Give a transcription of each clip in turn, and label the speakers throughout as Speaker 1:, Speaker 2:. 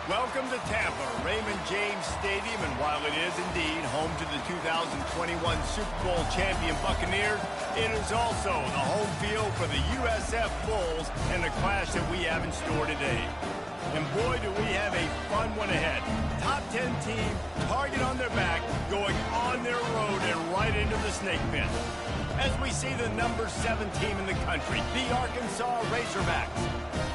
Speaker 1: Welcome to Tampa, Raymond James Stadium, and while it is indeed home to the 2021 Super Bowl champion Buccaneers, it is also the home field for the USF Bulls and the clash that we have in store today. And boy, do we have a fun one ahead. Top 10 team, target on their back, going on their road and right into the snake pit. As we see the number 7 team in the country, the Arkansas Razorbacks,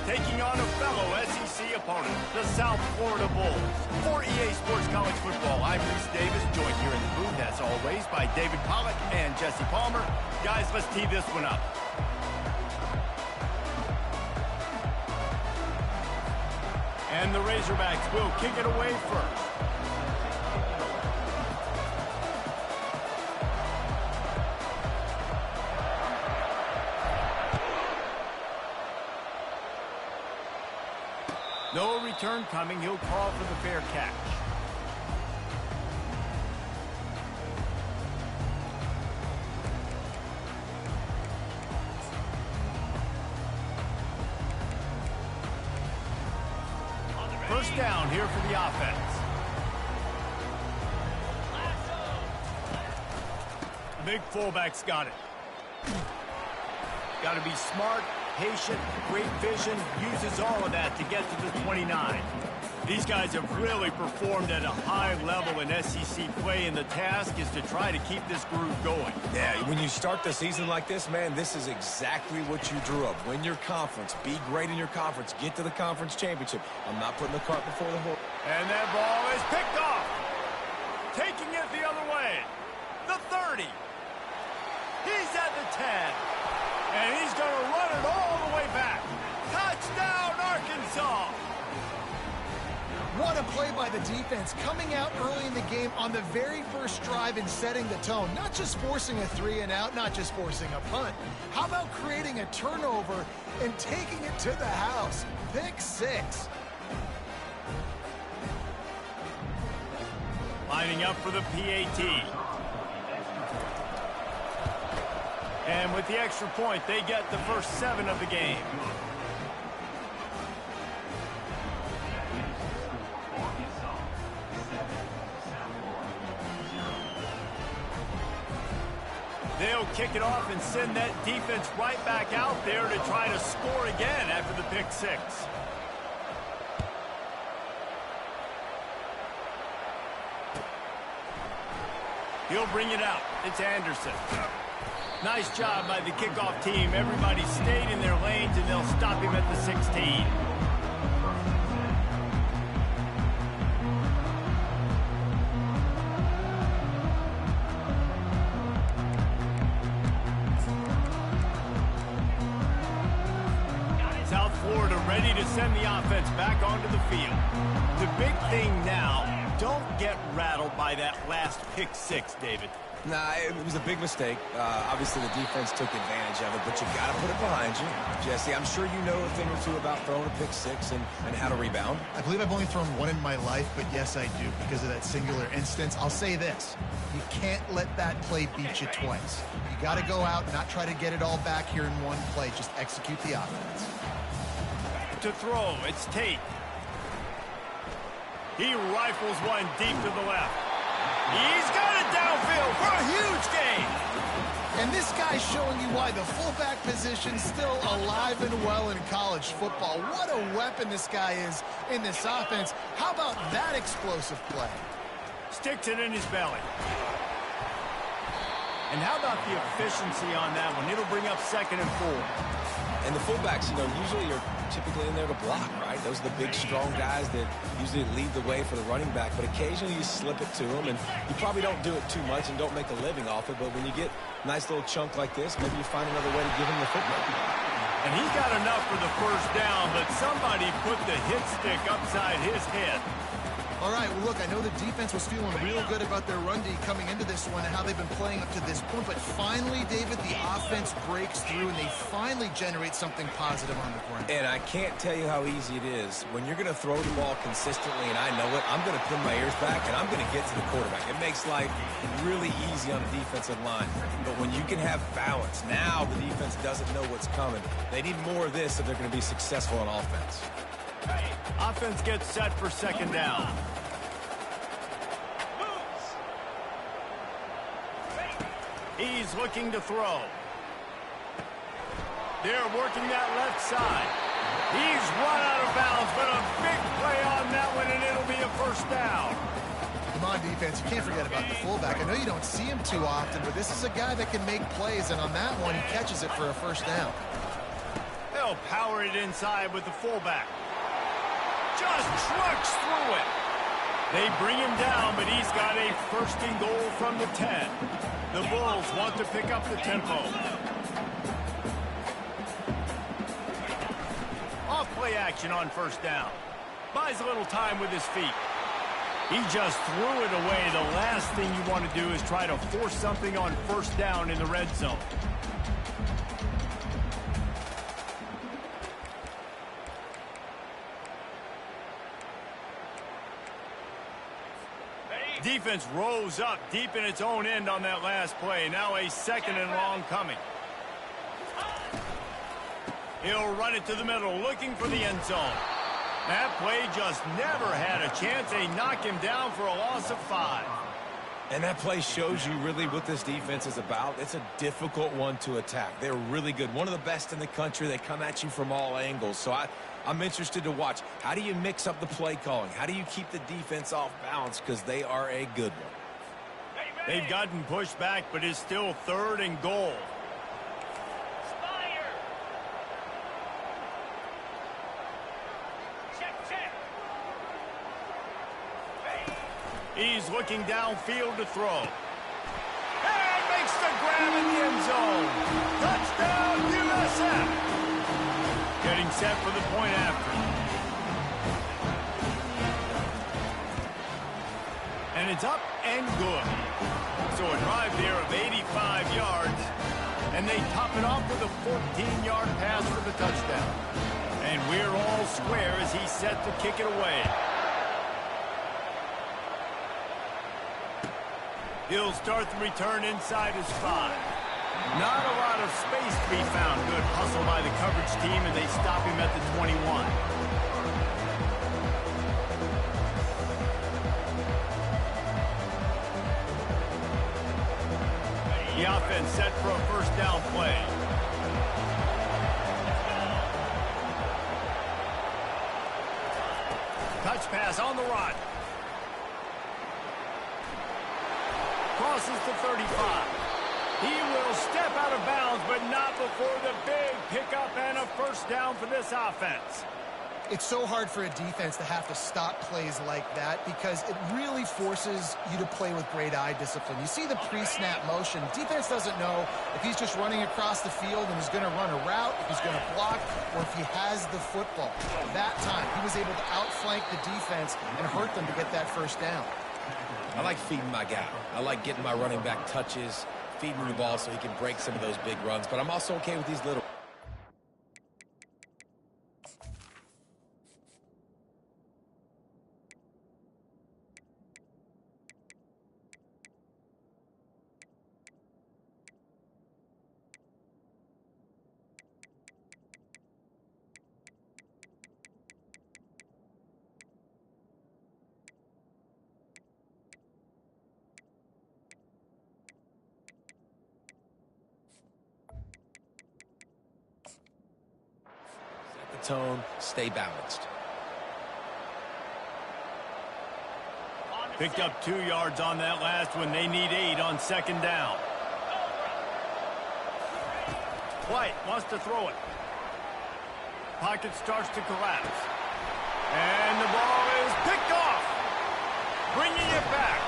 Speaker 1: taking on a fellow SEC opponent, the South Florida Bulls. For EA Sports College Football, I'm Reese Davis, joined here in the booth, as always, by David Pollack and Jesse Palmer. Guys, let's tee this one up. And the Razorbacks will kick it away first. No return coming. He'll call for the fair catch. First down here for the offense. Big fullback's got it. Got to be smart, patient, great vision, uses all of that to get to the 29. These guys have really performed at a high level in SEC play, and the task is to try to keep this groove going.
Speaker 2: Yeah, when you start the season like this, man, this is exactly what you drew up. Win your conference, be great in your conference, get to the conference championship. I'm not putting the cart before the horse.
Speaker 1: And that ball is picked off. Taking it the other way. The 30. He's at the 10. And he's going to run it all the way back. Touchdown, Arkansas!
Speaker 3: What a play by the defense, coming out early in the game on the very first drive and setting the tone. Not just forcing a 3-and-out, not just forcing a punt. How about creating a turnover and taking it to the house? Pick 6.
Speaker 1: Lining up for the PAT. And with the extra point, they get the first 7 of the game. They'll kick it off and send that defense right back out there to try to score again after the pick 6. He'll bring it out. It's Anderson. Nice job by the kickoff team. Everybody stayed in their lanes, and they'll stop him at the 16. South Florida ready to send the offense back onto the field. The big thing now, don't get rattled by that last pick 6, David.
Speaker 2: Nah, it was a big mistake. Obviously, the defense took advantage of it, but you got to put it behind you. Jesse, I'm sure you know a thing or two about throwing a pick 6 and how to rebound.
Speaker 3: I believe I've only thrown one in my life, but yes, I do, because of that singular instance. I'll say this. You can't let that play beat you twice. You got to go out and not try to get it all back here in one play. Just execute the offense.
Speaker 1: To throw, it's Tate. He rifles one deep to the left. He's got it downfield for a huge gain.
Speaker 3: And this guy's showing you why the fullback position's still alive and well in college football. What a weapon this guy is in this offense. How about that explosive play?
Speaker 1: Sticks it in his belly. And how about the efficiency on that one? It'll bring up 2nd and 4.
Speaker 2: And the fullbacks, usually are typically in there to block, right? Those are the big, strong guys that usually lead the way for the running back. But occasionally you slip it to them, and you probably don't do it too much and don't make a living off it. But when you get a nice little chunk like this, maybe you find another way to give him the football.
Speaker 1: And he got enough for the first down, but somebody put the hit stick upside his head.
Speaker 3: All right, well, look, I know the defense was feeling real good about their run D coming into this one and how they've been playing up to this point, but finally, David, the offense breaks through and they finally generate something positive on the ground.
Speaker 2: And I can't tell you how easy it is. When you're going to throw the ball consistently, and I know it, I'm going to pin my ears back and I'm going to get to the quarterback. It makes life really easy on the defensive line. But when you can have balance, now the defense doesn't know what's coming. They need more of this if they're going to be successful on offense.
Speaker 1: Hey. Offense gets set for second down. He's looking to throw. They're working that left side. He's run out of bounds, but a big play on that one, and it'll be a first down.
Speaker 3: Come on, defense. You can't forget about the fullback. I know you don't see him too often, but this is a guy that can make plays, and on that one, he catches it for a first down.
Speaker 1: They'll power it inside with the fullback. Just trucks through it. They bring him down, but he's got a first and goal from the 10. The Bulls want to pick up the tempo. Off play action on first down. Buys a little time with his feet. He just threw it away. The last thing you want to do is try to force something on first down in the red zone. Defense rose up deep in its own end on that last play. Now a second and long coming. He'll run it to the middle, looking for the end zone. That play just never had a chance. They knock him down for a loss of 5.
Speaker 2: And that play shows you really what this defense is about. It's a difficult one to attack. They're really good. One of the best in the country. They come at you from all angles. So I'm interested to watch. How do you mix up the play calling? How do you keep the defense off balance? Because they are a good one.
Speaker 1: They've gotten pushed back, but it's still third and goal. He's looking downfield to throw. And makes the grab in the end zone. Touchdown, USF. Getting set for the point after. And it's up and good. So a drive there of 85 yards. And they top it off with a 14-yard pass for the touchdown. And we're all square as he's set to kick it away. He'll start the return inside his 5. Not a lot of space to be found. Good hustle by the coverage team, and they stop him at the 21. The offense set for a first down play. Touch pass on the run. Crosses to 35. He will step out of bounds, but not before the big pickup and a first down for this offense.
Speaker 3: It's so hard for a defense to have to stop plays like that because it really forces you to play with great eye discipline. You see the pre-snap motion. Defense doesn't know if he's just running across the field and he's going to run a route, if he's going to block, or if he has the football. That time, he was able to outflank the defense and hurt them to get that first down.
Speaker 2: I like feeding my guy. I like getting my running back touches, feeding him the ball so he can break some of those big runs. But I'm also okay with these little... tone, stay balanced.
Speaker 1: Picked up 2 yards on that last one. They need 8 on second down. White wants to throw it. Pocket starts to collapse. And the ball is picked off. Bringing it back.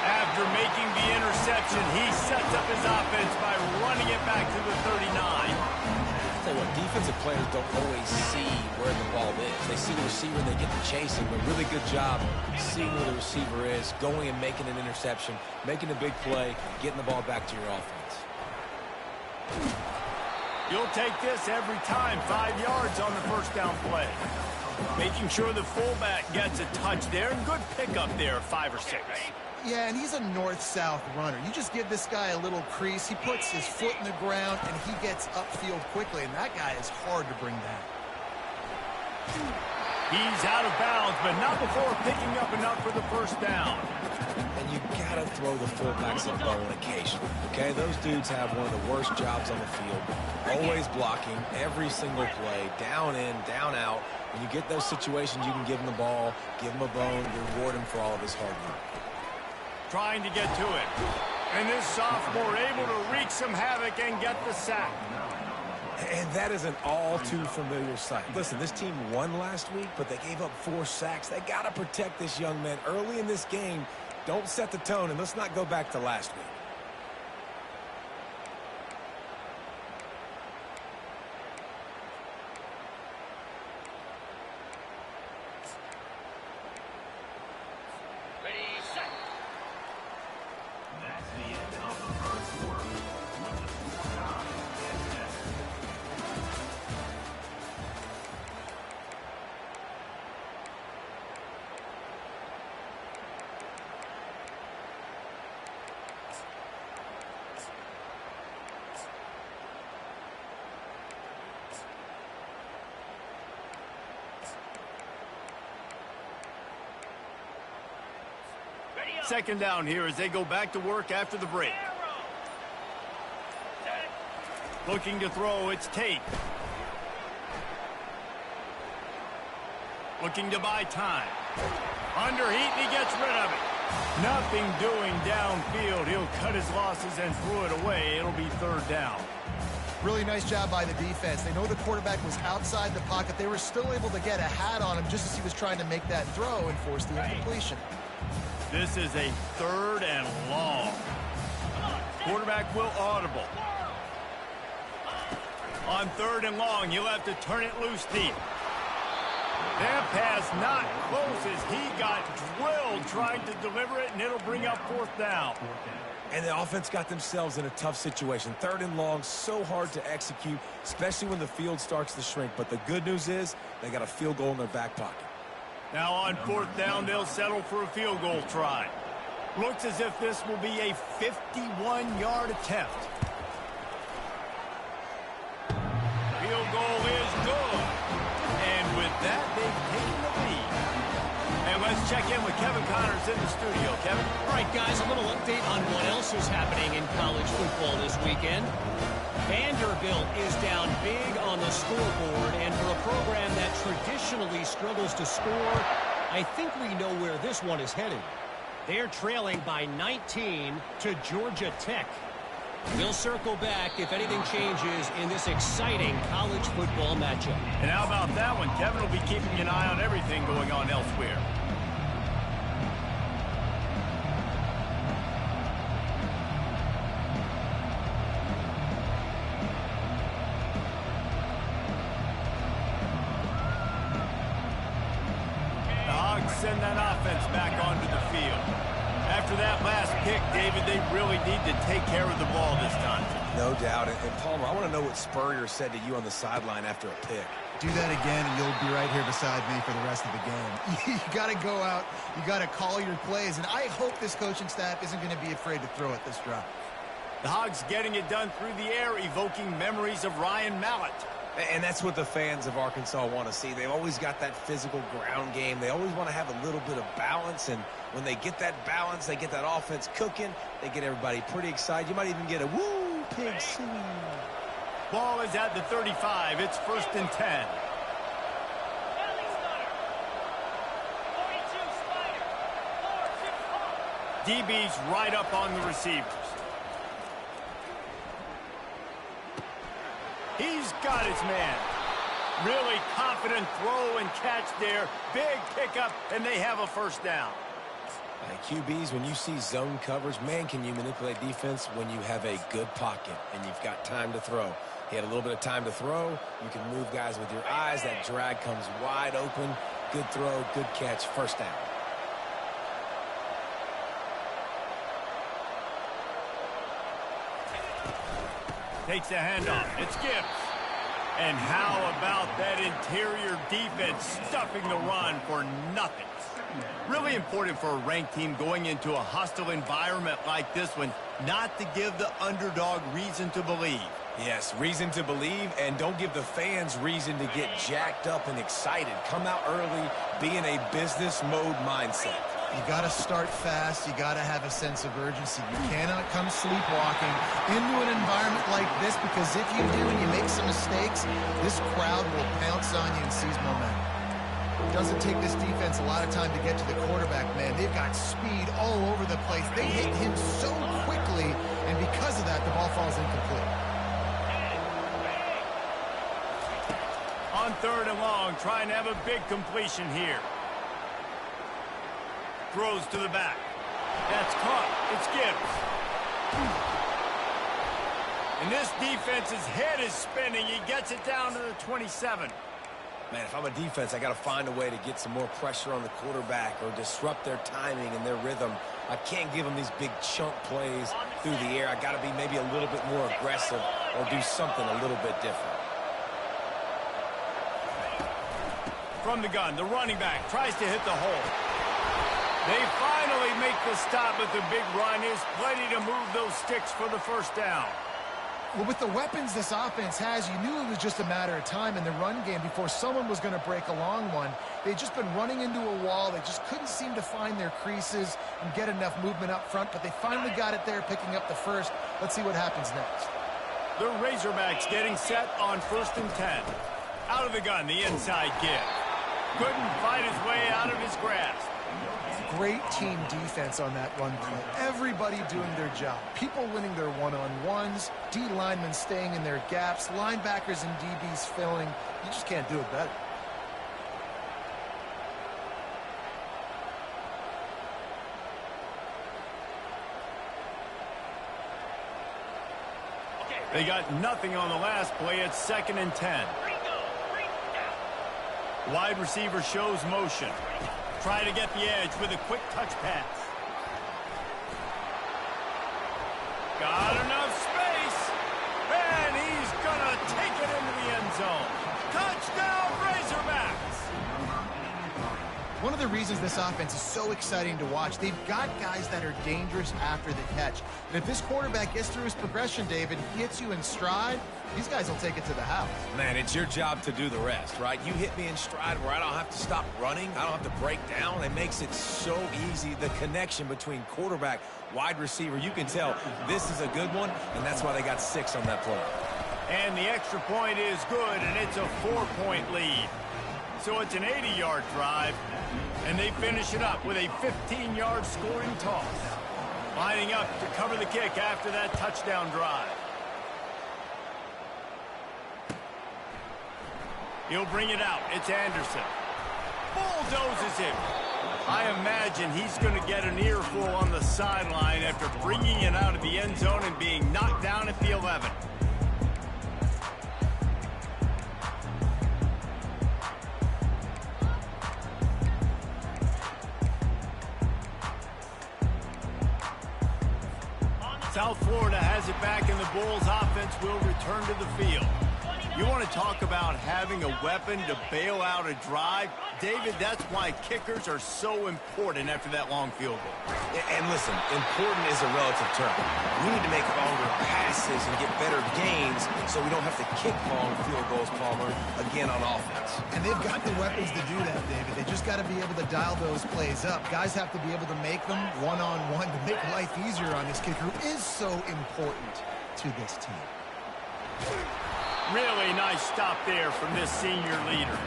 Speaker 1: After making the interception, he sets up his offense by running it back to the 39.
Speaker 2: Tell you what, defensive players don't always see where the ball is. They see the receiver and they get to chasing. But really good job seeing where the receiver is, going and making an interception, making a big play, getting the ball back to your offense.
Speaker 1: You'll take this every time. 5 yards on the first down play. Making sure the fullback gets a touch there. And good pickup there, 5 or 6.
Speaker 3: Yeah, and he's a north-south runner. You just give this guy a little crease. He puts his foot in the ground, and he gets upfield quickly. And that guy is hard to bring down.
Speaker 1: He's out of bounds, but not before picking up enough for the first down.
Speaker 2: And you got to throw the fullbacks a bone occasionally, okay? Those dudes have one of the worst jobs on the field, always blocking every single play, down in, down out. When you get those situations, you can give him the ball, give him a bone, reward him for all of his hard work.
Speaker 1: Trying to get to it. And this sophomore able to wreak some havoc and get the sack.
Speaker 2: And that is an all-too-familiar sight. Listen, this team won last week, but they gave up 4 sacks. They got to protect this young man early in this game. Don't set the tone, and let's not go back to last week.
Speaker 1: Second down here as they go back to work after the break. Looking to throw, it's Tate. Looking to buy time. Under heat, and he gets rid of it. Nothing doing downfield. He'll cut his losses and throw it away. It'll be third down.
Speaker 3: Really nice job by the defense. They know the quarterback was outside the pocket. They were still able to get a hat on him just as he was trying to make that throw and force the incompletion.
Speaker 1: This is a third and long. Quarterback will audible. On third and long, you'll have to turn it loose deep. That pass not close as he got drilled trying to deliver it, and it'll bring up fourth down.
Speaker 2: And the offense got themselves in a tough situation. Third and long, so hard to execute, especially when the field starts to shrink. But the good news is they got a field goal in their back pocket.
Speaker 1: Now on fourth down, they'll settle for a field goal try. Looks as if this will be a 51-yard attempt. Field goal is good. And with that, they've taken the lead. And let's check in with Kevin Connors in the studio. Kevin?
Speaker 4: All right, guys, a little update on what else is happening in college football this weekend. Vanderbilt is down big on the scoreboard, and for a program that traditionally struggles to score, I think we know where this one is headed. They're trailing by 19 to Georgia Tech. We'll circle back if anything changes in this exciting college football matchup.
Speaker 1: And how about that one? Kevin will be keeping an eye on everything going on elsewhere. Send that offense back onto the field. After that last pick, David, they really need to take care of the ball this time.
Speaker 2: No doubt. And Palmer, I want to know what Spurrier said to you on the sideline after a pick.
Speaker 5: Do that again, and you'll be right here beside me for the rest of the game.
Speaker 3: You got to go out. You got to call your plays. And I hope this coaching staff isn't going to be afraid to throw it this drive.
Speaker 1: The Hogs getting it done through the air, evoking memories of Ryan Mallett.
Speaker 2: And that's what the fans of Arkansas want to see. They've always got that physical ground game. They always want to have a little bit of balance. And when they get that balance, they get that offense cooking, they get everybody pretty excited. You might even get a woo, pig swing.
Speaker 1: Ball is at the 35. It's first and 10. DB's right up on the receivers. He's got his man. Really confident throw and catch there. Big pickup, and they have a first down.
Speaker 2: QBs, when you see zone coverage, man, can you manipulate defense when you have a good pocket and you've got time to throw. He had a little bit of time to throw. You can move guys with your eyes. That drag comes wide open. Good throw, good catch, first down.
Speaker 1: Takes the handoff. It's Gibbs. And how about that interior defense stuffing the run for nothing? Really important for a ranked team going into a hostile environment like this one not to give the underdog reason to believe.
Speaker 2: Yes, reason to believe, and don't give the fans reason to get jacked up and excited. Come out early, be in a business mode mindset.
Speaker 3: You got to start fast. You got to have a sense of urgency. You cannot come sleepwalking into an environment like this, because if you do and you make some mistakes, this crowd will pounce on you and seize momentum. It doesn't take this defense a lot of time to get to the quarterback, man. They've got speed all over the place. They hit him so quickly, and because of that, the ball falls incomplete.
Speaker 1: On 3rd and long, trying to have a big completion here. Throws to the back. That's caught. It's Gibbs. And this defense's head is spinning. He gets it down to the 27.
Speaker 2: Man, if I'm a defense, I got to find a way to get some more pressure on the quarterback or disrupt their timing and their rhythm. I can't give them these big chunk plays through the air. I got to be maybe a little bit more aggressive or do something a little bit different.
Speaker 1: From the gun, the running back tries to hit the hole. They finally make the stop, but the big run is plenty to move those sticks for the first down.
Speaker 3: Well, with the weapons this offense has, you knew it was just a matter of time in the run game before someone was going to break a long one. They'd just been running into a wall. They just couldn't seem to find their creases and get enough movement up front, but they finally got it there, picking up the first. Let's see what happens next.
Speaker 1: The Razorbacks getting set on 1st and 10. Out of the gun, the inside give. Couldn't fight his way out of his grasp.
Speaker 3: Great team defense on that run play. Everybody doing their job. People winning their one-on-ones, D linemen staying in their gaps, linebackers and DBs filling. You just can't do it better.
Speaker 1: They got nothing on the last play. It's 2nd and 10. Wide receiver shows motion. Try to get the edge with a quick touch pass. Got enough space. And he's going to take it into the end zone. Touchdown, Razorbacks.
Speaker 3: One of the reasons this offense is so exciting to watch, they've got guys that are dangerous after the catch. And if this quarterback gets through his progression, David, he hits you in stride, these guys will take it to the house.
Speaker 2: Man, it's your job to do the rest, right? You hit me in stride where I don't have to stop running. I don't have to break down. It makes it so easy. The connection between quarterback, wide receiver, you can tell this is a good one, and that's why they got 6 on that play.
Speaker 1: And the extra point is good, and it's a 4-point lead. So it's an 80-yard drive, and they finish it up with a 15-yard scoring toss. Lining up to cover the kick after that touchdown drive. He'll bring it out. It's Anderson. Bulldozes him. I imagine he's going to get an earful on the sideline after bringing it out of the end zone and being knocked down at the 11. South Florida has it back, and the Bulls offense will return to the field. You want to talk about having a weapon to bail out a drive? David, that's why kickers are so important after that long field goal.
Speaker 2: And listen, important is a relative term. We need to make longer passes and get better gains so we don't have to kick long field goals, Palmer, again on offense.
Speaker 3: And they've got the weapons to do that, David. They just got to be able to dial those plays up. Guys have to be able to make them one-on-one to make life easier on this kicker, who is so important to this team.
Speaker 1: Really nice stop there from this senior leader.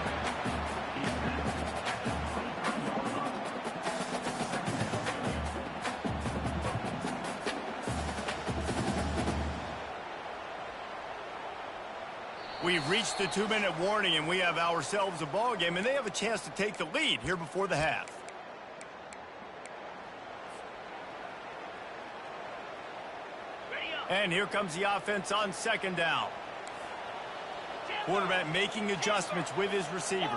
Speaker 1: We've reached the 2-minute warning, and we have ourselves a ball game, and they have a chance to take the lead here before the half. And here comes the offense on 2nd down. Quarterback making adjustments with his receivers.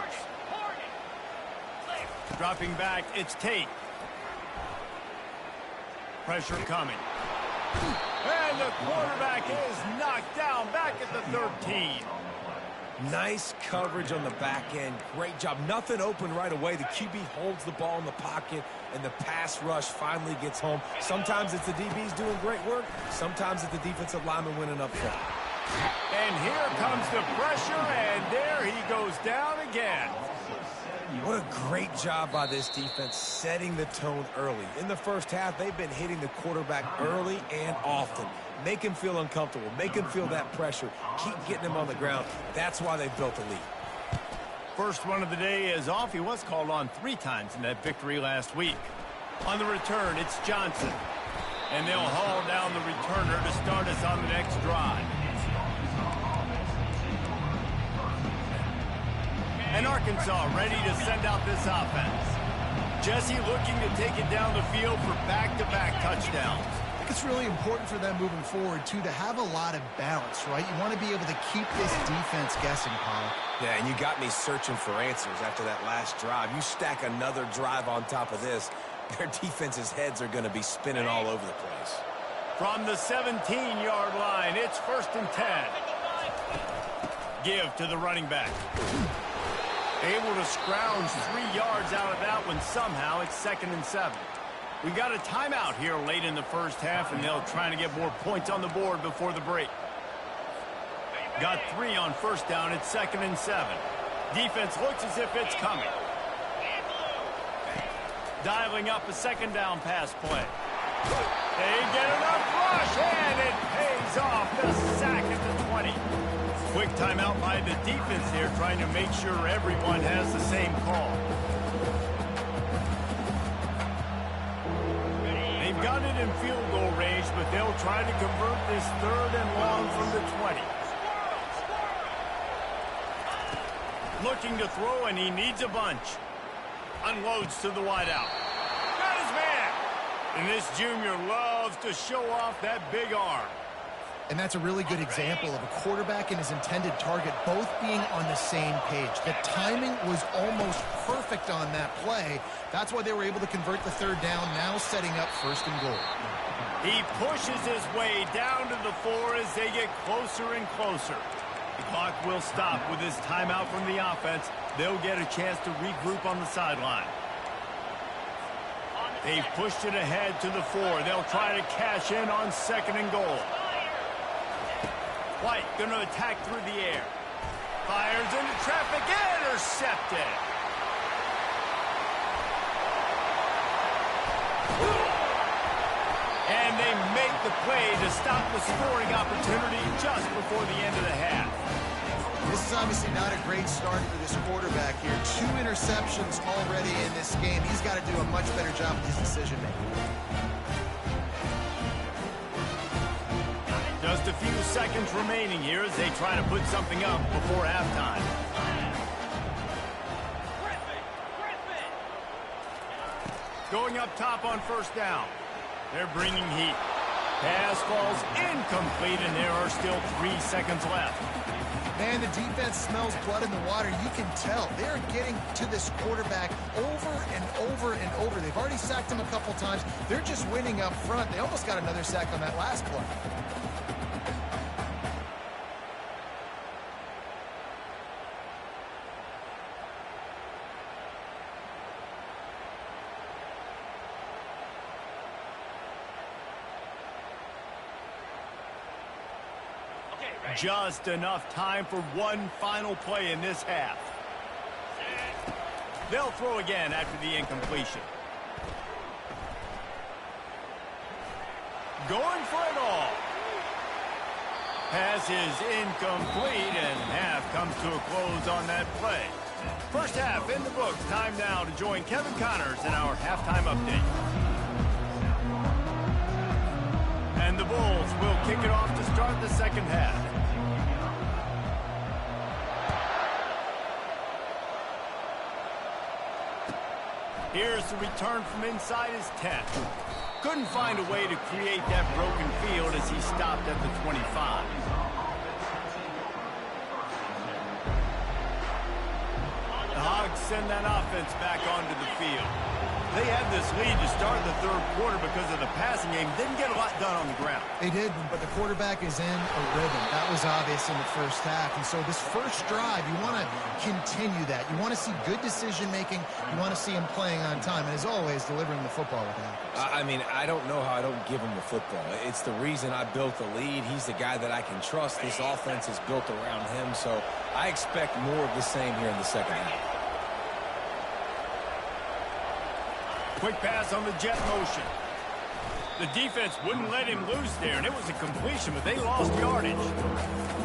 Speaker 1: Dropping back, it's Tate. Pressure coming. And the quarterback is knocked down back at the 13.
Speaker 2: Nice coverage on the back end. Great job. Nothing open right away. The QB holds the ball in the pocket, and the pass rush finally gets home. Sometimes it's the DBs doing great work. Sometimes it's the defensive lineman winning up front.
Speaker 1: And here comes the pressure, and there he goes down again.
Speaker 2: What a great job by this defense setting the tone early. In the first half, they've been hitting the quarterback early and often. Make him feel uncomfortable. Make him feel that pressure. Keep getting him on the ground. That's why they've built a lead.
Speaker 1: First run of the day is off. He was called on 3 times in that victory last week. On the return, it's Johnson. And they'll haul down the returner to start us on the next drive. And Arkansas ready to send out this offense. Jesse looking to take it down the field for back-to-back touchdowns.
Speaker 3: I think it's really important for them moving forward, too, to have a lot of balance, right? You want to be able to keep this defense guessing, Paul.
Speaker 2: Yeah, and you got me searching for answers after that last drive. You stack another drive on top of this, their defense's heads are going to be spinning all over the place.
Speaker 1: From the 17-yard line, it's 1st and 10. Give to the running back. Able to scrounge 3 yards out of that one somehow. It's 2nd and 7. We got a timeout here late in the first half, and they'll try to get more points on the board before the break. Got 3 on 1st down. It's 2nd and 7. Defense looks as if it's coming. Dialing up a 2nd down pass play. They get enough rush, and it pays off. The sack at the 20. Quick timeout by the defense here, trying to make sure everyone has the same call. They've got it in field goal range, but they'll try to convert this 3rd and long from the 20. Looking to throw, and he needs a bunch. Unloads to the wideout. Got his man! And this junior loves to show off that big arm.
Speaker 3: And that's a really good example of a quarterback and his intended target both being on the same page. The timing was almost perfect on that play. That's why they were able to convert the 3rd down, now setting up 1st and goal.
Speaker 1: He pushes his way down to the 4 as they get closer and closer. The clock will stop with this timeout from the offense. They'll get a chance to regroup on the sideline. They've pushed it ahead to the 4. They'll try to cash in on 2nd and goal. White going to attack through the air. Fires into traffic. Intercepted. And they make the play to stop the scoring opportunity just before the end of the half.
Speaker 3: This is obviously not a great start for this quarterback here. 2 interceptions already in this game. He's got to do a much better job with his decision-making.
Speaker 1: Just a few seconds remaining here as they try to put something up before halftime. Going up top on 1st down. They're bringing heat. Pass falls incomplete, and there are still 3 seconds left.
Speaker 3: Man, the defense smells blood in the water. You can tell. They're getting to this quarterback over and over and over. They've already sacked him a couple times. They're just winning up front. They almost got another sack on that last play.
Speaker 1: Just enough time for one final play in this half. They'll throw again after the incompletion. Going for it all. Pass is incomplete, and half comes to a close on that play. First half in the books. Time now to join Kevin Connors in our halftime update. And the Bulls will kick it off to start the second half. Here's the return from inside his 10. Couldn't find a way to create that broken field as he stopped at the 25. The Hogs send that offense back onto the field. They had this lead to start the third quarter because of the passing game. Didn't get a lot done on the ground.
Speaker 3: They did, but the quarterback is in a rhythm. That was obvious in the first half. And so this first drive, you want to continue that. You want to see good decision-making. You want to see him playing on time. And as always, delivering the football with accuracy.
Speaker 2: I mean, I don't know how I don't give him the football. It's the reason I built the lead. He's the guy that I can trust. This offense is built around him. So I expect more of the same here in the second half.
Speaker 1: Quick pass on the jet motion. The defense wouldn't let him loose there, and it was a completion, but they lost yardage.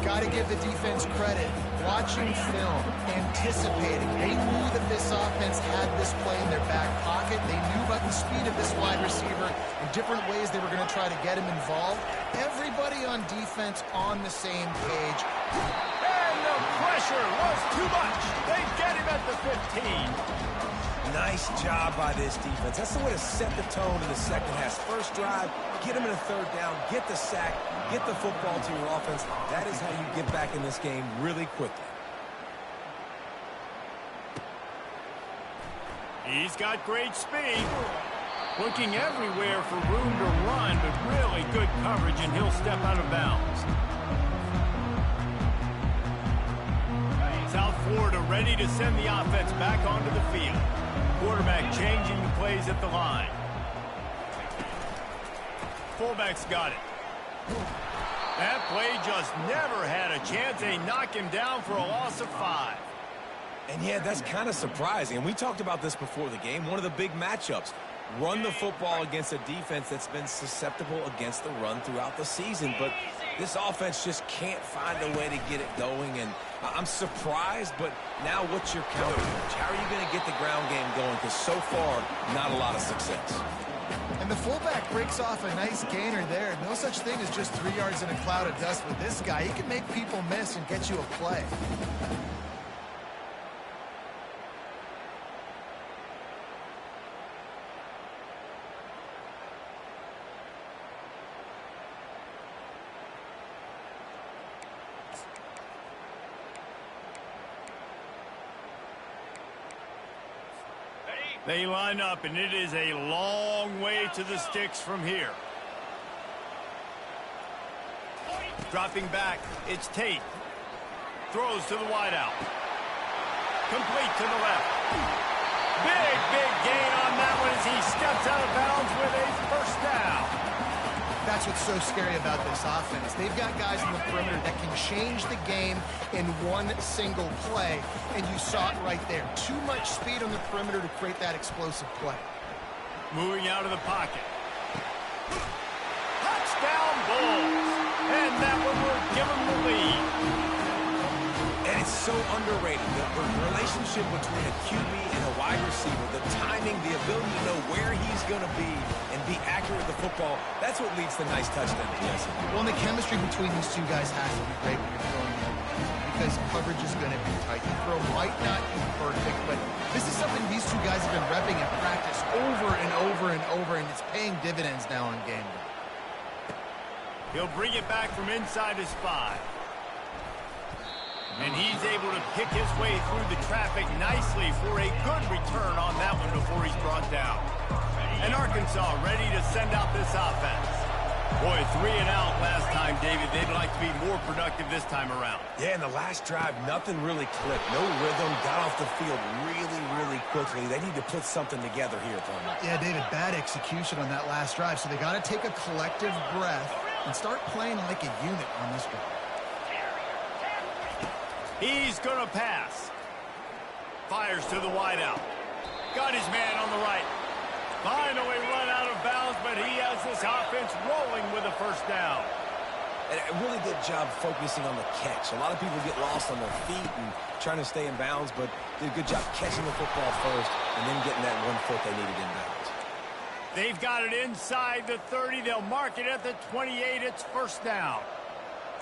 Speaker 3: Got to give the defense credit. Watching film, anticipating. They knew that this offense had this play in their back pocket. They knew about the speed of this wide receiver and different ways they were going to try to get him involved. Everybody on defense on the same page.
Speaker 1: And the pressure was too much. They get him at the 15.
Speaker 2: Nice job by this defense. That's the way to set the tone in the second half. First drive, get him in a third down, get the sack, get the football to your offense. That is how you get back in this game really quickly.
Speaker 1: He's got great speed. Looking everywhere for room to run, but really good coverage, and he'll step out of bounds. South Florida ready to send the offense back onto the field. Quarterback changing the plays at the line. Fullback's got it. That play just never had a chance. They knock him down for a loss of 5.
Speaker 2: And yeah, that's kind of surprising. And we talked about this before the game. One of the big matchups. Run the football against a defense that's been susceptible against the run throughout the season. But this offense just can't find a way to get it going. And I'm surprised, but now what's your counterpunch? How are you going to get the ground game going? Because so far, not a lot of success.
Speaker 3: And the fullback breaks off a nice gainer there. No such thing as just 3 yards in a cloud of dust with this guy. He can make people miss and get you a play.
Speaker 1: They line up, and it is a long way to the sticks from here. Dropping back, it's Tate. Throws to the wideout. Complete to the left. Big gain on that one as he steps out of bounds with a first down.
Speaker 3: That's what's so scary about this offense. They've got guys in the perimeter that can change the game in one single play, and you saw it right there. Too much speed on the perimeter to create that explosive play.
Speaker 1: Moving out of the pocket. Touchdown Bulls. And that one will give them the lead.
Speaker 2: And it's so underrated. The relationship between a QB and a wide receiver, the timing, the ability to know where he's going to be and be accurate with the football, that's what leads to nice touchdowns, Jesse.
Speaker 3: Well, and the chemistry between these two guys has to be great when you're throwing them, because coverage is going to be tight. The throw might not be perfect, but this is something these two guys have been repping in practice over and over and over, and it's paying dividends now on game day.
Speaker 1: He'll bring it back from inside his 5. And he's able to pick his way through the traffic nicely for a good return on that one before he's brought down. And Arkansas ready to send out this offense. Boy, 3 and out last time, David. They'd like to be more productive this time around.
Speaker 2: Yeah, in the last drive, nothing really clicked. No rhythm, got off the field really quickly. They need to put something together here, Tom.
Speaker 3: Yeah, David, bad execution on that last drive, so they got to take a collective breath and start playing like a unit on this drive.
Speaker 1: He's going to pass. Fires to the wideout. Got his man on the right. Finally run out of bounds, but he has this offense rolling with a first down.
Speaker 2: And a really good job focusing on the catch. A lot of people get lost on their feet and trying to stay in bounds, but did a good job catching the football first and then getting that 1 foot they needed in bounds.
Speaker 1: They've got it inside the 30. They'll mark it at the 28. It's first down.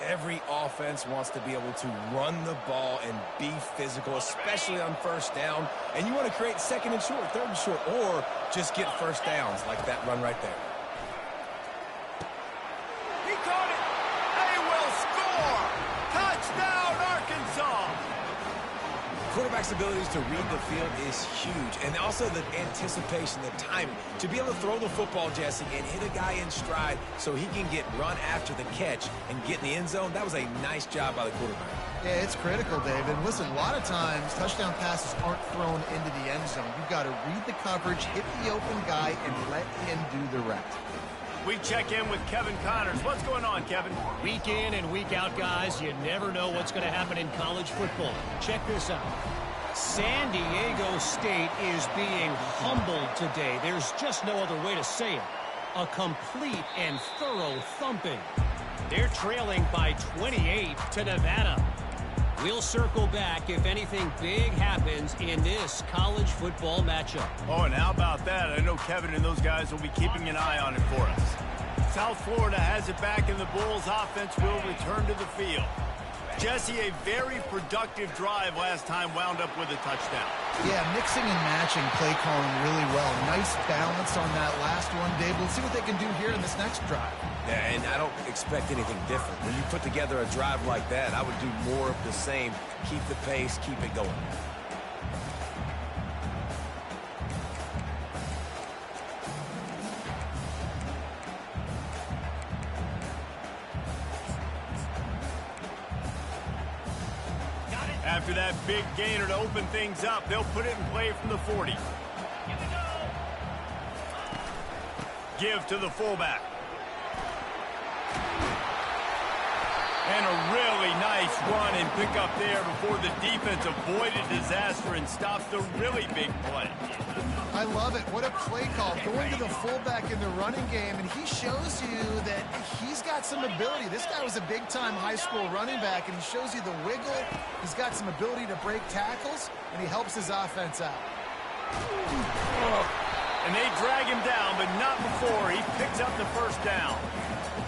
Speaker 2: Every offense wants to be able to run the ball and be physical, especially on first down. And you want to create second and short, third and short, or just get first downs like that run right there.
Speaker 1: He caught it. They will score. Touchdown, Arkansas.
Speaker 2: Quarterback quarterback's abilities to read the field is huge. And also the anticipation, the timing. To be able to throw the football, Jesse, and hit a guy in stride so he can get run after the catch and get in the end zone, that was a nice job by the quarterback.
Speaker 3: Yeah, it's critical, David. Listen, a lot of times touchdown passes aren't thrown into the end zone. You've got to read the coverage, hit the open guy, and let him do the rest.
Speaker 1: We check in with Kevin Connors. What's going on, Kevin?
Speaker 4: Week in and week out, guys, you never know what's going to happen in college football. Check this out. San Diego State is being humbled today. There's just no other way to say it. A complete and thorough thumping. They're trailing by 28 to Nevada. We'll circle back if anything big happens in this college football matchup.
Speaker 1: Oh, and how about that? I know Kevin and those guys will be keeping an eye on it for us. South Florida has it back, and the Bulls offense will return to the field. Jesse, a very productive drive last time wound up with a touchdown.
Speaker 3: Yeah, mixing and matching play calling really well. Nice balance on that last one, Dave. Let's see what they can do here in this next drive.
Speaker 2: Yeah, and I don't expect anything different. When you put together a drive like that, I would do more of the same. Keep the pace, keep it going.
Speaker 1: After that big gainer to open things up, they'll put it in play from the 40. Give to the fullback. And a really nice run and pick up there before the defense avoided disaster and stops the really big play.
Speaker 3: I love it. What a play call. Going to the fullback in the running game, and he shows you that he's got some ability. This guy was a big-time high school running back, and he shows you the wiggle. He's got some ability to break tackles, and he helps his offense out.
Speaker 1: And they drag him down, but not before he picks up the first down.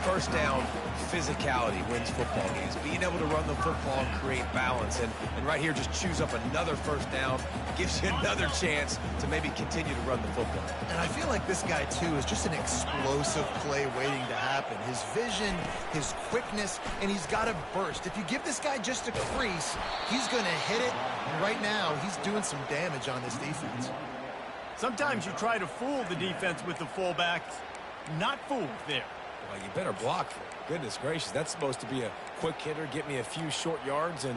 Speaker 2: First down, physicality wins football games. Being able to run the football and create balance. And right here, just choose up another first down. Gives you another chance to maybe continue to run the football.
Speaker 3: And I feel like this guy, too, is just an explosive play waiting to happen. His vision, his quickness, and he's got a burst. If you give this guy just a crease, he's going to hit it. And right now, he's doing some damage on this defense.
Speaker 1: Sometimes you try to fool the defense with the fullback. Not fooled there.
Speaker 2: Well, you better block for it. Goodness gracious, that's supposed to be a quick hitter, get me a few short yards, and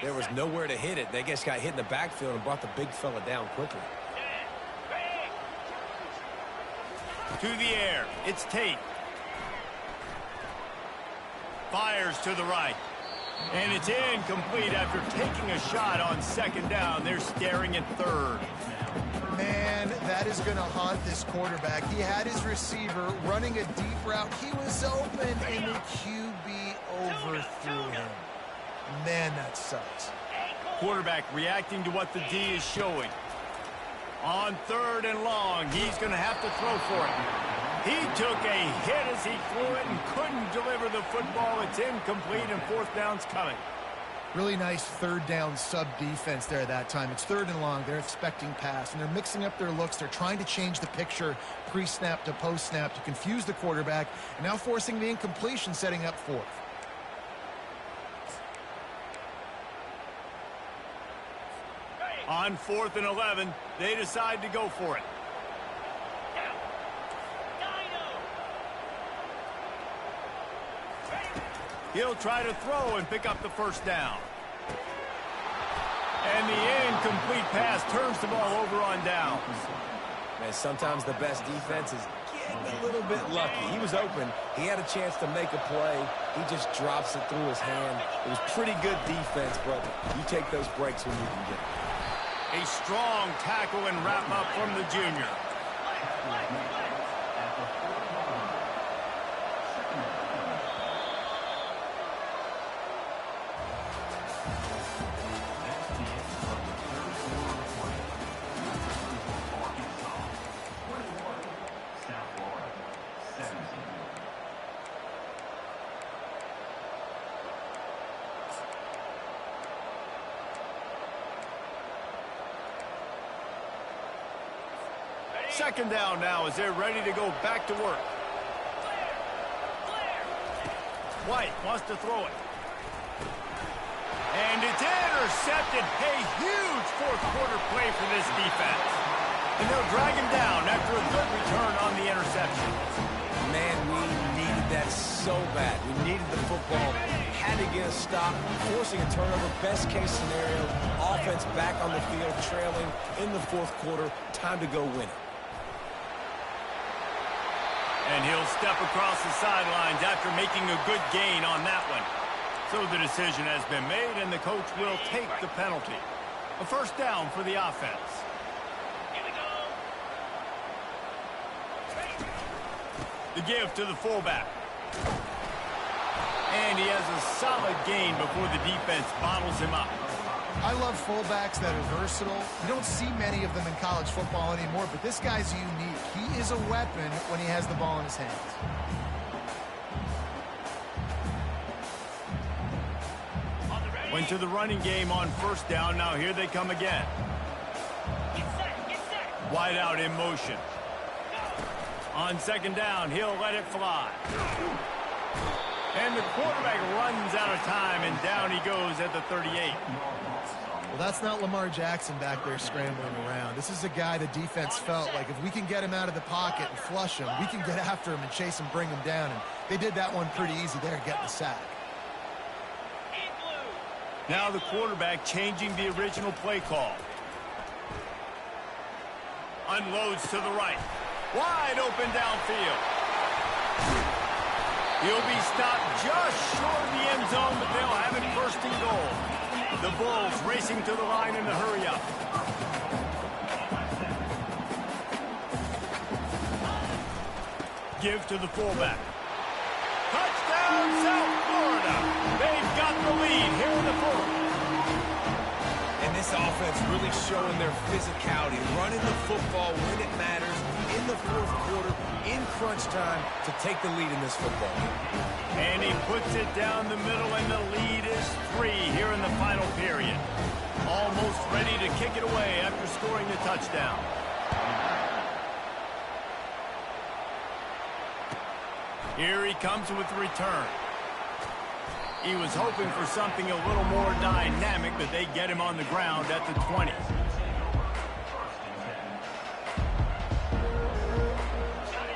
Speaker 2: there was nowhere to hit it. They just got hit in the backfield and brought the big fella down quickly.
Speaker 1: To the air, it's Tate. Fires to the right. And it's incomplete after taking a shot on second down. They're staring at third.
Speaker 3: Man, that is going to haunt this quarterback. He had his receiver running a deep route. He was open, and the QB overthrew him. Man, that sucks.
Speaker 1: Quarterback reacting to what the D is showing. On third and long, he's going to have to throw for it. He took a hit as he threw it and couldn't deliver the football. It's incomplete, and fourth down's coming.
Speaker 3: Really nice third down sub defense there that time. It's third and long. They're expecting pass, and they're mixing up their looks. They're trying to change the picture pre-snap to post-snap to confuse the quarterback, and now forcing the incompletion, setting up fourth.
Speaker 1: On 4th and 11, they decide to go for it. He'll try to throw and pick up the first down. And the incomplete pass turns the ball over on downs.
Speaker 2: Man, sometimes the best defense is getting a little bit lucky. He was open. He had a chance to make a play. He just drops it through his hand. It was pretty good defense, but you take those breaks when you can get it.
Speaker 1: A strong tackle and wrap up from the junior. Second down now as they're ready to go back to work. White wants to throw it. And it's intercepted. A huge fourth quarter play for this defense. And they'll drag him down after a good return on the interception.
Speaker 2: Man, we needed that so bad. We needed the football. Had to get a stop, forcing a turnover. Best case scenario, offense back on the field, trailing in the fourth quarter. Time to go win it.
Speaker 1: And he'll step across the sidelines after making a good gain on that one. So the decision has been made, and the coach will take the penalty. A first down for the offense. The give to the fullback. And he has a solid gain before the defense bottles him up.
Speaker 3: I love fullbacks that are versatile. You don't see many of them in college football anymore, but this guy's unique. He is a weapon when he has the ball in his hands.
Speaker 1: Went to the running game on first down. Now here they come again. Wide out in motion. On second down, he'll let it fly. And the quarterback runs out of time, and down he goes at the 38.
Speaker 3: Well, that's not Lamar Jackson back there scrambling around. This is a guy the defense felt like if we can get him out of the pocket and flush him, we can get after him and chase him, bring him down. And they did that one pretty easy there, getting the sack.
Speaker 1: Now the quarterback changing the original play call. Unloads to the right. Wide open downfield. He'll be stopped just short of the end zone, but they'll have it first and goal. The Bulls racing to the line in the hurry-up. Give to the fullback. Touchdown, South Florida. They've got the lead here in the fourth.
Speaker 2: And this offense really showing their physicality, running the football when it matters, in the fourth quarter, in crunch time, to take the lead in this football game.
Speaker 1: And he puts it down the middle, and the lead is 3 here in the final period. Almost ready to kick it away after scoring the touchdown. Here he comes with the return. He was hoping for something a little more dynamic, but they get him on the ground at the 20.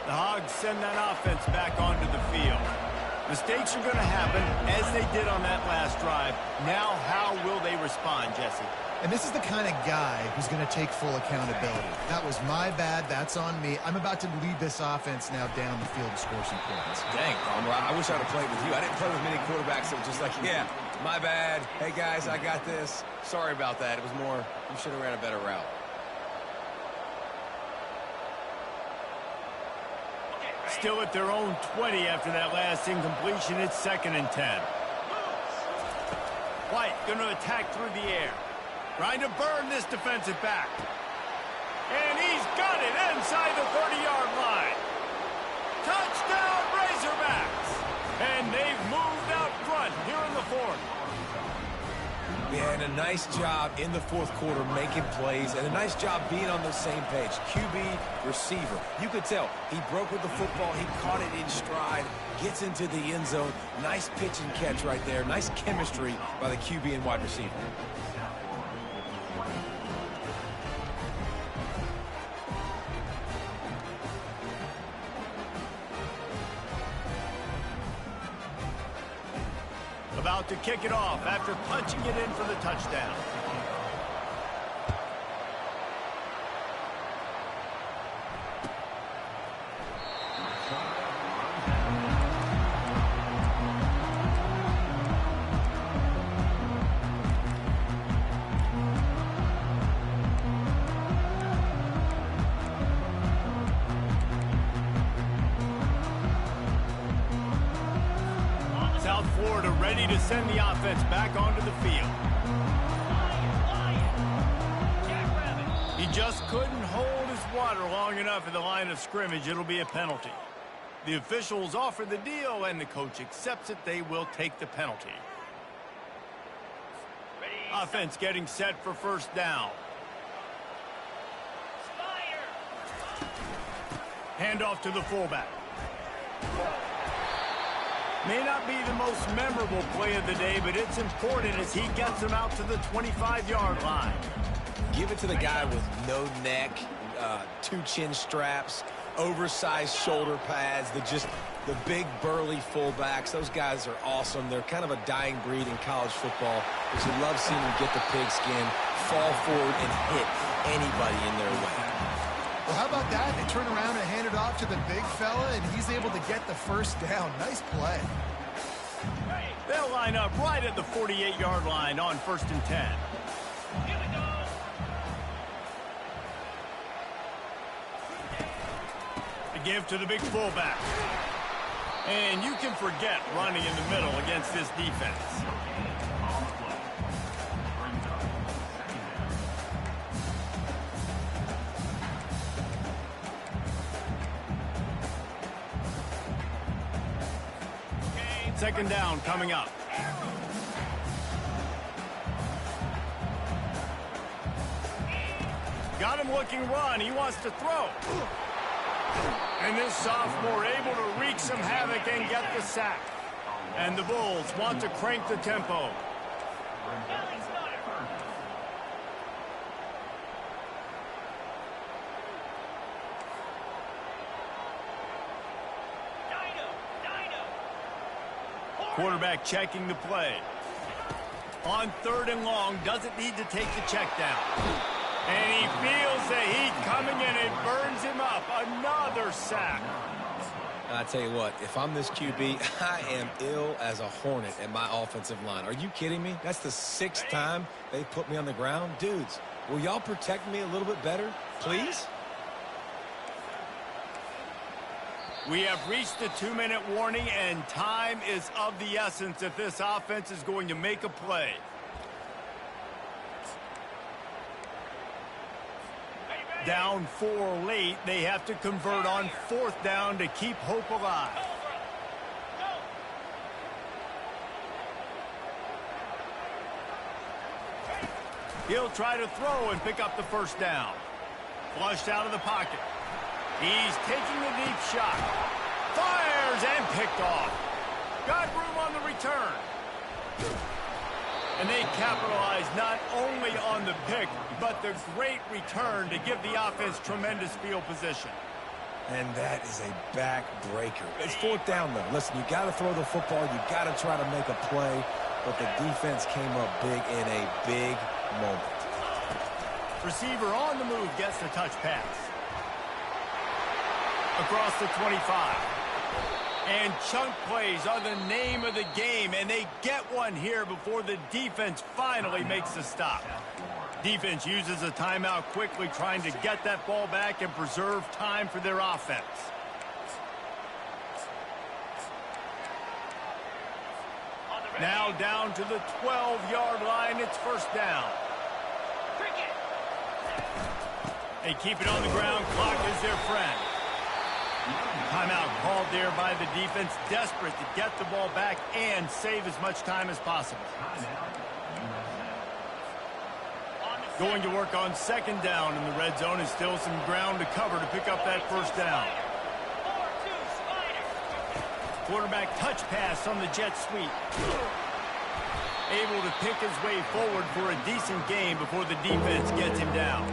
Speaker 1: The Hogs send that offense back onto the field. Mistakes are going to happen, as they did on that last drive. Now, how will they respond, Jesse?
Speaker 3: And this is the kind of guy who's going to take full accountability. That was my bad. That's on me. I'm about to lead this offense now down the field and score some points.
Speaker 2: Dang, Palmer, I wish I'd have played with you. I didn't play with many quarterbacks that were just like, yeah, my bad. Hey, guys, I got this. Sorry about that. It was more, you should have ran a better route.
Speaker 1: Still at their own 20 after that last incompletion. It's 2nd and 10. White going to attack through the air. Trying to burn this defensive back. And he's got it inside the 30-yard line. Touchdown, Razorbacks. And they've moved out front here in the fourth.
Speaker 2: Yeah, and a nice job in the fourth quarter making plays, and a nice job being on the same page. QB, receiver. You could tell he broke with the football. He caught it in stride, gets into the end zone. Nice pitch and catch right there. Nice chemistry by the QB and wide receiver.
Speaker 1: About to kick it off after punching it in for the touchdown. South Florida ready to send the offense back onto the field. He just couldn't hold his water long enough at the line of scrimmage. It'll be a penalty. The officials offer the deal, and the coach accepts it. They will take the penalty. Offense getting set for first down. Handoff to the fullback. May not be the most memorable play of the day, but it's important as he gets them out to the 25-yard line.
Speaker 2: Give it to the guy with no neck, 2 chin straps, oversized shoulder pads, the big burly fullbacks. Those guys are awesome. They're kind of a dying breed in college football because you love seeing them get the pigskin, fall forward, and hit anybody in their way.
Speaker 3: Well, how about that? They turn around and hand it off to the big fella, and he's able to get the first down. Nice play.
Speaker 1: They'll line up right at the 48-yard line on 1st and 10. The give to the big fullback. And you can forget running in the middle against this defense. Second down coming up. Got him looking run. He wants to throw. And this sophomore able to wreak some havoc and get the sack. And the Bulls want to crank the tempo. Quarterback checking the play. On 3rd and long, doesn't need to take the check down. And he feels the heat coming in. It burns him up. Another sack.
Speaker 2: I tell you what, if I'm this QB, I am ill as a hornet at my offensive line. Are you kidding me? That's the 6th time they put me on the ground. Dudes, will y'all protect me a little bit better, please?
Speaker 1: We have reached the 2-minute warning, and time is of the essence if this offense is going to make a play. Down 4 late, they have to convert on 4th down to keep hope alive. He'll try to throw and pick up the 1st down. Flushed out of the pocket. He's taking the deep shot. Fires and picked off. Got room on the return. And they capitalize not only on the pick, but the great return to give the offense tremendous field position.
Speaker 2: And that is a backbreaker. It's 4th down, though. Listen, you got to throw the football. You got to try to make a play. But the defense came up big in a big moment.
Speaker 1: Receiver on the move gets the touch pass. Across the 25. And chunk plays are the name of the game, and they get one here before the defense finally makes the stop. Defense uses a timeout quickly, trying to get that ball back and preserve time for their offense. Now down to the 12-yard line. It's 1st down. They keep it on the ground. Clock is their friend. Timeout called there by the defense, desperate to get the ball back and save as much time as possible. Going to work on 2nd down in the red zone, is still some ground to cover to pick up that 1st down. Quarterback touch pass on the jet sweep. Able to pick his way forward for a decent gain before the defense gets him down.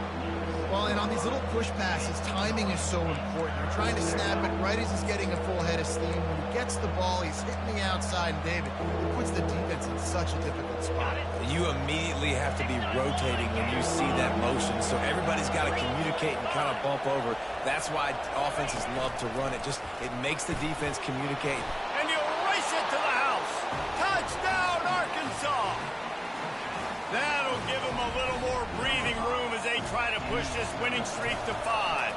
Speaker 3: Well, and on these little push passes, timing is so important. You're trying to snap it right as he's getting a full head of steam. When he gets the ball, he's hitting the outside, and David, it puts the defense in such a difficult spot.
Speaker 2: You immediately have to be rotating when you see that motion, so everybody's got to communicate and kind of bump over. That's why offenses love to run it. It makes the defense communicate.
Speaker 1: And he'll race it to the house. Touchdown, Arkansas! That'll give them a little more breathing room as they try to push this winning streak to 5.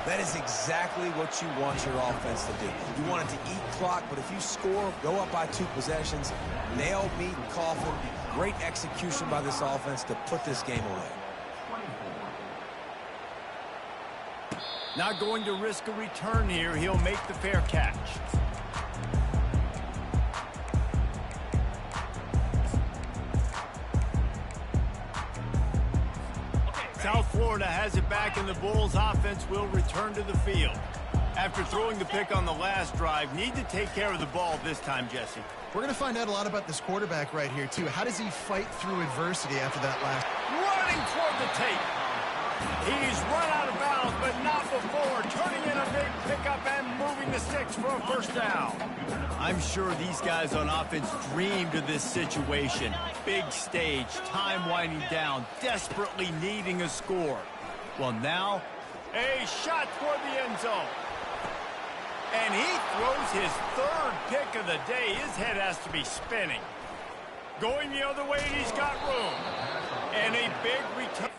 Speaker 2: That is exactly what you want your offense to do. You want it to eat clock, but if you score, go up by 2 possessions, nail, meet, and coffin. Great execution by this offense to put this game away.
Speaker 1: Not going to risk a return here. He'll make the fair catch. South Florida has it back, and the Bulls offense will return to the field. After throwing the pick on the last drive, need to take care of the ball this time, Jesse.
Speaker 3: We're going to find out a lot about this quarterback right here, too. How does he fight through adversity after that last?
Speaker 1: Running toward the tape. He's run out of bounds, but not before. Turning in a big pickup and moving the sticks for a first down. I'm sure these guys on offense dreamed of this situation. Big stage, time winding down, desperately needing a score. Well, now, a shot toward the end zone. And he throws his third pick of the day. His head has to be spinning. Going the other way, and he's got room. And a big return.